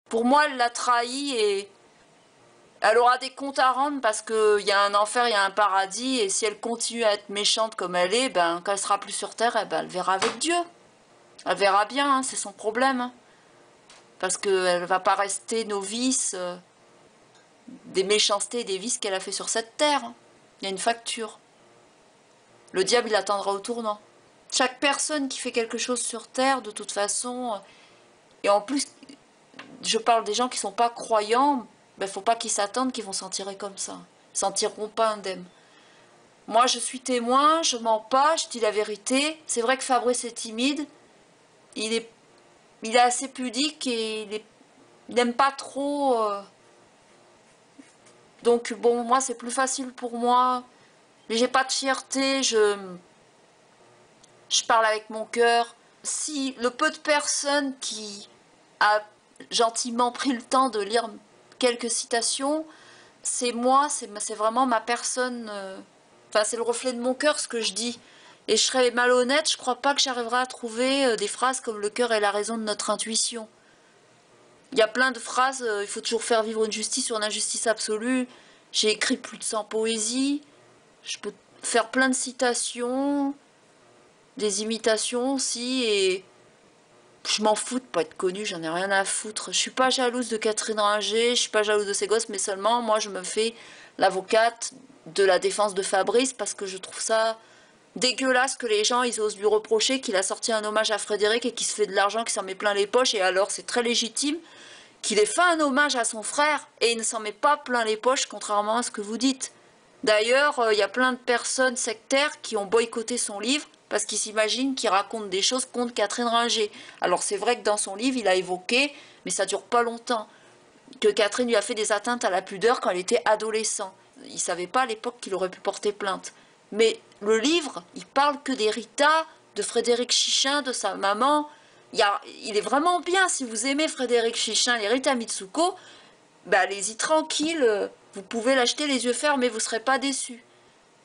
Pour moi, elle l'a trahi et elle aura des comptes à rendre parce qu'il y a un enfer, il y a un paradis. Et si elle continue à être méchante comme elle est, ben, quand elle sera plus sur Terre, elle verra avec Dieu. Elle verra bien, hein, c'est son problème. Hein. Parce qu'elle ne va pas rester novice des méchancetés et des vices qu'elle a fait sur cette Terre. Hein. Il y a une facture. Le diable, il attendra au tournant. Chaque personne qui fait quelque chose sur Terre, de toute façon, et en plus, je parle des gens qui sont pas croyants, ben faut pas qu'ils s'attendent qu'ils vont s'en tirer comme ça. Ils s'en tireront pas indemnes. Moi, je suis témoin, je mens pas, je dis la vérité. C'est vrai que Fabrice est timide, il est, il est assez pudique et il n'aime pas trop. Donc bon, moi, c'est plus facile pour moi. Mais j'ai pas de fierté, je parle avec mon cœur. Si le peu de personnes qui a gentiment pris le temps de lire quelques citations, c'est moi, c'est vraiment ma personne. Enfin, c'est le reflet de mon cœur ce que je dis. Et je serais malhonnête, je crois pas que j'arriverai à trouver des phrases comme le cœur est la raison de notre intuition. Il y a plein de phrases, il faut toujours faire vivre une justice sur une injustice absolue. J'ai écrit plus de 100 poésies, je peux faire plein de citations, des imitations aussi, et je m'en fous de pas être connue, j'en ai rien à foutre. Je suis pas jalouse de Catherine Ringer, je suis pas jalouse de ses gosses, mais seulement moi je me fais l'avocate de la défense de Fabrice parce que je trouve ça dégueulasse que les gens ils osent lui reprocher qu'il a sorti un hommage à Frédéric et qu'il se fait de l'argent, qu'il s'en met plein les poches, et alors c'est très légitime qu'il ait fait un hommage à son frère et il ne s'en met pas plein les poches contrairement à ce que vous dites. D'ailleurs, il y a plein de personnes sectaires qui ont boycotté son livre parce qu'ils s'imaginent qu'il raconte des choses contre Catherine Ringer. Alors c'est vrai que dans son livre, il a évoqué, mais ça dure pas longtemps, que Catherine lui a fait des atteintes à la pudeur quand elle était adolescent. Il ne savait pas à l'époque qu'il aurait pu porter plainte. Mais le livre, il parle que des Rita, de Frédéric Chichin, de sa maman. Il est vraiment bien, si vous aimez Frédéric Chichin et Rita Mitsuko, bah allez-y tranquille, vous pouvez l'acheter les yeux fermés, vous ne serez pas déçus.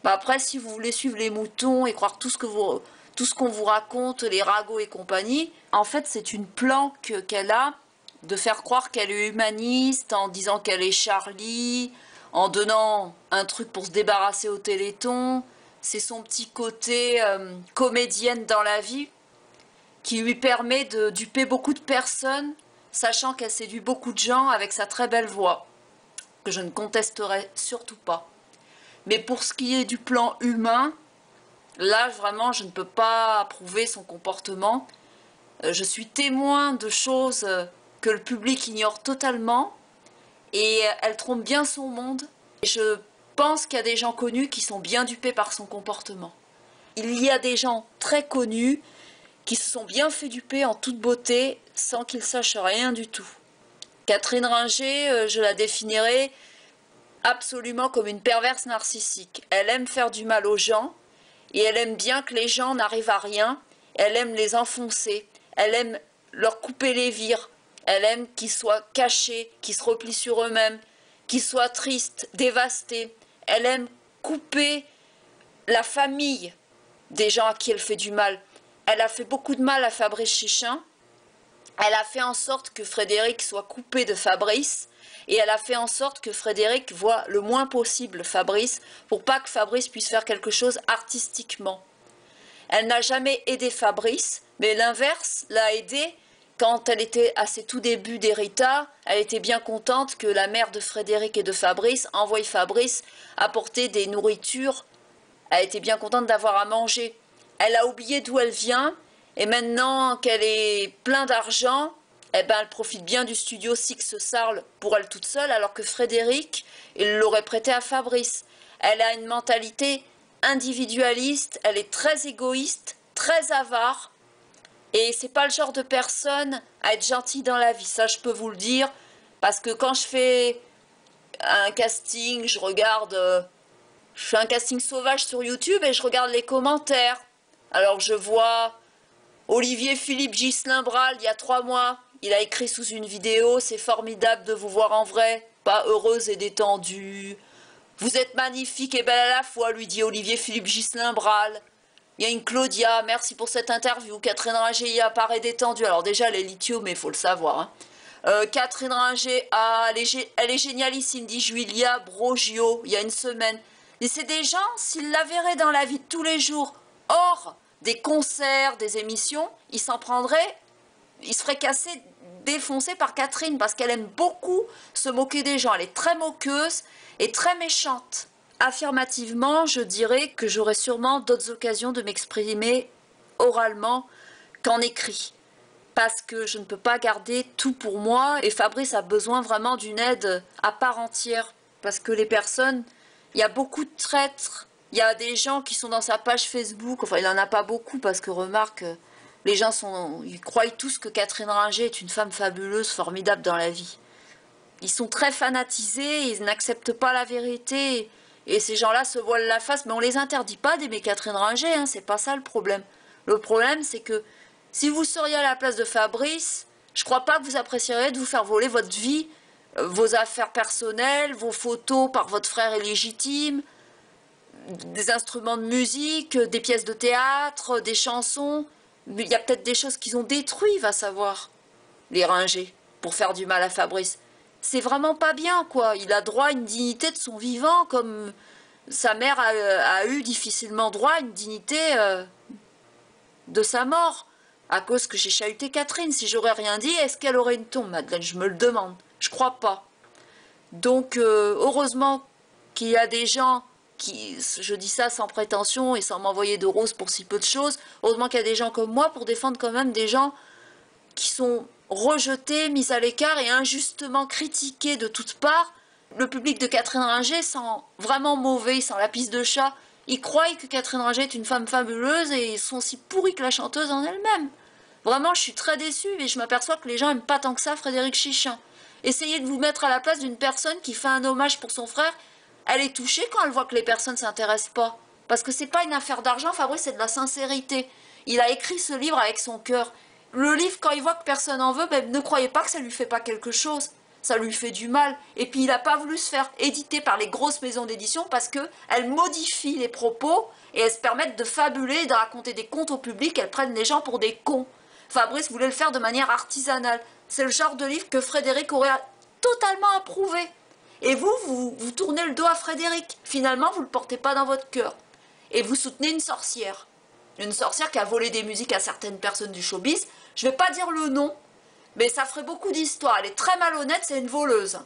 Bah après, si vous voulez suivre les moutons et croire tout ce qu'on vous raconte, les ragots et compagnie, en fait c'est une planque qu'elle a de faire croire qu'elle est humaniste en disant qu'elle est Charlie, en donnant un truc pour se débarrasser au Téléthon. C'est son petit côté comédienne dans la vie qui lui permet de duper beaucoup de personnes, sachant qu'elle séduit beaucoup de gens avec sa très belle voix, que je ne contesterai surtout pas. Mais pour ce qui est du plan humain, là vraiment je ne peux pas approuver son comportement. Je suis témoin de choses que le public ignore totalement et elle trompe bien son monde. Et je pense qu'il y a des gens connus qui sont bien dupés par son comportement. Il y a des gens très connus qui se sont bien fait duper en toute beauté sans qu'ils sachent rien du tout. Catherine Ringer, je la définirais absolument comme une perverse narcissique. Elle aime faire du mal aux gens et elle aime bien que les gens n'arrivent à rien. Elle aime les enfoncer. Elle aime leur couper les vires. Elle aime qu'ils soient cachés, qu'ils se replient sur eux-mêmes, qu'ils soient tristes, dévastés. Elle aime couper la famille des gens à qui elle fait du mal. Elle a fait beaucoup de mal à Fabrice Chichin. Elle a fait en sorte que Frédéric soit coupé de Fabrice. Et elle a fait en sorte que Frédéric voit le moins possible Fabrice pour pas que Fabrice puisse faire quelque chose artistiquement. Elle n'a jamais aidé Fabrice, mais l'inverse l'a aidé quand elle était à ses tout débuts d'Erita. Elle était bien contente que la mère de Frédéric et de Fabrice envoie Fabrice apporter des nourritures. Elle était bien contente d'avoir à manger. Elle a oublié d'où elle vient et maintenant qu'elle est plein d'argent, eh ben, elle profite bien du studio Six Sarl pour elle toute seule, alors que Frédéric, il l'aurait prêté à Fabrice. Elle a une mentalité individualiste, elle est très égoïste, très avare, et c'est pas le genre de personne à être gentille dans la vie, ça je peux vous le dire, parce que quand je fais un casting, je fais un casting sauvage sur YouTube et je regarde les commentaires. Alors je vois Olivier Philippe Ghislain Bral, il y a 3 mois, il a écrit sous une vidéo « C'est formidable de vous voir en vrai, pas heureuse et détendue. Vous êtes magnifique et belle à la fois », lui dit Olivier Philippe Ghislain Bral. Il y a une Claudia, merci pour cette interview. Catherine Ringer y apparaît détendue. Alors déjà, elle est lithium, mais il faut le savoir. Hein. Catherine Ringer, ah, elle est génialissime, dit Julia Brogio, il y a une semaine. Et c'est des gens, s'ils la verraient dans la vie de tous les jours, hors des concerts, des émissions, ils s'en prendraient, ils se feraient casser, défoncer par Catherine, parce qu'elle aime beaucoup se moquer des gens. Elle est très moqueuse et très méchante. Affirmativement, je dirais que j'aurai sûrement d'autres occasions de m'exprimer oralement qu'en écrit. Parce que je ne peux pas garder tout pour moi et Fabrice a besoin vraiment d'une aide à part entière. Parce que les personnes, il y a beaucoup de traîtres, il y a des gens qui sont dans sa page Facebook, enfin il n'en a pas beaucoup parce que remarque, les gens ils croient tous que Catherine Ringer est une femme fabuleuse, formidable dans la vie. Ils sont très fanatisés, ils n'acceptent pas la vérité et ces gens-là se voilent la face, mais on les interdit pas d'aimer Catherine Ringer, hein, c'est pas ça le problème. Le problème c'est que si vous seriez à la place de Fabrice, je crois pas que vous apprécieriez de vous faire voler votre vie, vos affaires personnelles, vos photos par votre frère illégitime, des instruments de musique, des pièces de théâtre, des chansons. Il y a peut-être des choses qu'ils ont détruites, va savoir, les Ringer, pour faire du mal à Fabrice. C'est vraiment pas bien, quoi. Il a droit à une dignité de son vivant, comme sa mère a eu difficilement droit à une dignité de sa mort. À cause que j'ai chahuté Catherine. Si j'aurais rien dit, est-ce qu'elle aurait une tombe, Madeleine? Je me le demande. Je crois pas. Donc, heureusement qu'il y a des gens qui, je dis ça sans prétention et sans m'envoyer de roses pour si peu de choses, heureusement qu'il y a des gens comme moi pour défendre quand même des gens qui sont rejetés, mis à l'écart et injustement critiqués de toutes parts. Le public de Catherine Ringer sent vraiment mauvais, il sent la pisse de chat. Ils croient que Catherine Ringer est une femme fabuleuse et ils sont aussi pourris que la chanteuse en elle-même. Vraiment, je suis très déçue et je m'aperçois que les gens n'aiment pas tant que ça Frédéric Chichin. Essayez de vous mettre à la place d'une personne qui fait un hommage pour son frère. Elle est touchée quand elle voit que les personnes ne s'intéressent pas. Parce que c'est pas une affaire d'argent, Fabrice, c'est de la sincérité. Il a écrit ce livre avec son cœur. Le livre, quand il voit que personne n'en veut, ben, ne croyez pas que ça lui fait pas quelque chose. Ça lui fait du mal. Et puis il n'a pas voulu se faire éditer par les grosses maisons d'édition parce qu'elles modifient les propos et elles se permettent de fabuler et de raconter des contes au public. Elles prennent les gens pour des cons. Fabrice voulait le faire de manière artisanale. C'est le genre de livre que Frédéric aurait totalement approuvé. Et vous tournez le dos à Frédéric. Finalement, vous ne le portez pas dans votre cœur. Et vous soutenez une sorcière. Une sorcière qui a volé des musiques à certaines personnes du showbiz. Je ne vais pas dire le nom, mais ça ferait beaucoup d'histoires. Elle est très malhonnête, c'est une voleuse.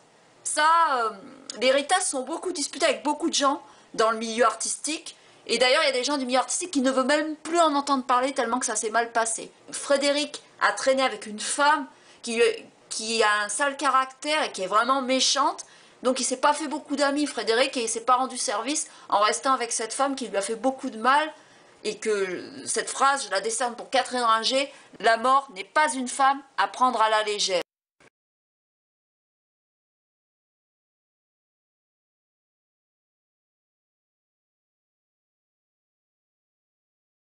Ça, les Ritas sont beaucoup disputés avec beaucoup de gens dans le milieu artistique. Et d'ailleurs, il y a des gens du milieu artistique qui ne veulent même plus en entendre parler tellement que ça s'est mal passé. Frédéric a traîné avec une femme qui a un sale caractère et qui est vraiment méchante. Donc il s'est pas fait beaucoup d'amis, Frédéric, et il s'est pas rendu service en restant avec cette femme qui lui a fait beaucoup de mal. Et que cette phrase, je la décerne pour Catherine Ringer, la mort n'est pas une femme à prendre à la légère.